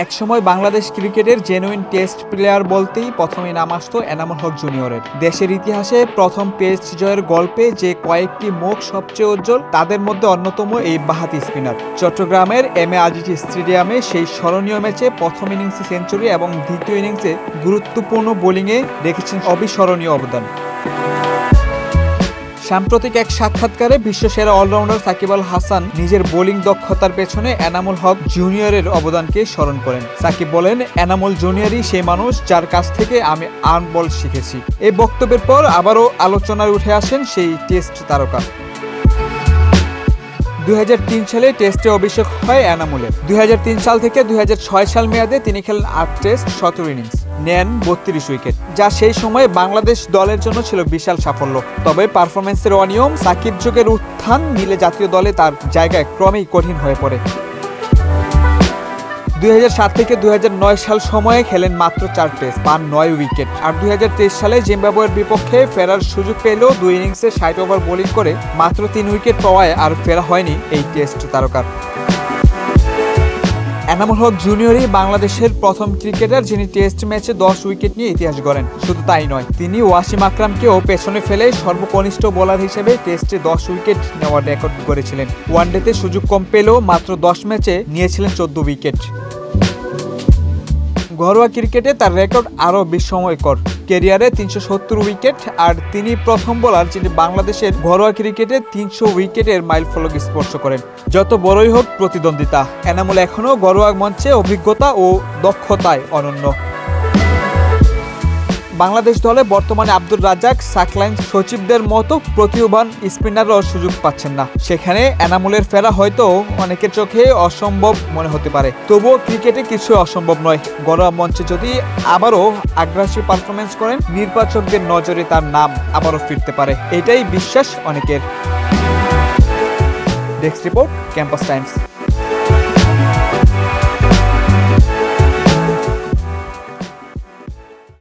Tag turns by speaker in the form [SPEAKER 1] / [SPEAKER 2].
[SPEAKER 1] একসময় বাংলাদেশ ক্রিকেটের genuine test player বলতেই প্রথমেই নাম আসতো এনামুল হক জুনিয়রের। দেশের ইতিহাসে প্রথম টেস্ট জয়ের গল্পে যে কয়েকটি মুখ সবচেয়ে উজ্জ্বল তাদের মধ্যে অন্যতম এই বাঁহাতি স্পিনার। চট্টগ্রামের এম.এ. আজিজ স্টেডিয়ামে সেই স্মরণীয় ম্যাচে প্রথম ইনিংসে সেঞ্চুরি এবং দ্বিতীয় ইনিংসে গুরুত্বপূর্ণ বোলিংয়ে রেখেছেন অবিস্মরণীয় অবদান। সাম্প্রতিক এক সাক্ষাৎকারে বিশ্বসেরা অলরাউন্ডার সাকিব আল হাসান নিজের বোলিং দক্ষতার পেছনে এনামুল হক জুনিয়রের অবদানকে স্মরণ করেন। সাকিব বলেন, এনামুল জুনিয়রই সেই মানুষ যার কাছ থেকে আমি আর্ম বল শিখেছি। এই বক্তব্যের পর আবারও আলোচনায় উঠে আসেন সেই টেস্ট তারকা। 2003 সালে টেস্টে অভিষেক হয় এনামুলের। 2003 সাল থেকে 2006 সাল মেয়াদে তিনি খেলেন 8 টেস্ট 17 ইনিংস, নেন 32 উইকেট, যা সেই সময়ে বাংলাদেশ দলের জন্য ছিল বিশাল সাফল্য। তবে পারফরম্যান্সের অনিয়ম, সাকিব যুগের উত্থান মিলে জাতীয় দলে তার জায়গায় ক্রমেই কঠিন হয়ে পড়ে। 2007 থেকে 2009 সাল সময়ে খেলেন মাত্র 4 টেস্ট, পান 9 উইকেট। আর 2023 সালে জিম্বাবুয়ের বিপক্ষে ফেরার সুযোগ পেলেও 2 ইনিংসে 60 ওভার বোলিং করে মাত্র 3 উইকেট পাওয়ায় আর ফেরা হয়নি এই টেস্ট তারকার। এনামুল হক জুনিয়রই বাংলাদেশের প্রথম ক্রিকেটার যিনি টেস্ট ম্যাচে 10 উইকেট নিয়ে ইতিহাস গড়েন। শুধু তাই নয়, তিনি ওয়াসিম আকরামকেও পেছনে ফেলে সর্বকনিষ্ঠ বোলার হিসেবে টেস্টে 10 উইকেট নেওয়ার রেকর্ড গড়েছিলেন। ওয়ানডেতে সুযোগ কম পেলেও মাত্র 10 ম্যাচে নিয়েছিলেন 14 উইকেট। ঘরোয়া ক্রিকেটে তার রেকর্ড আরও বিস্ময়কর। ক্যারিয়ারে 370 উইকেট, আর তিনি প্রথম বোলার যিনি বাংলাদেশের ঘরোয়া ক্রিকেটে 300 উইকেটের মাইলফলক স্পর্শ করেন। যত বড়ই হোক প্রতিদ্বন্দ্বিতা, এনামুল এখনও ঘরোয়া মঞ্চে অভিজ্ঞতা ও দক্ষতায় অনন্য। বাংলাদেশ দলে বর্তমানে আব্দুর রাজ্জাক, সাকলাইন, সচিবদের মতো প্রতিভাবান স্পিনাররাও সুযোগ পাচ্ছেন না। সেখানে এনামুলের ফেরা হয়তো অনেকের চোখে অসম্ভব মনে হতে পারে, তবুও ক্রিকেটে কিছু অসম্ভব নয়। ঘরোয়া মঞ্চে যদি আবারও আগ্রাসী পারফরমেন্স করেন, নির্বাচকদের নজরে তার নাম আবারও ফিরতে পারে, এটাই বিশ্বাস অনেকের। Desk report, campus Times.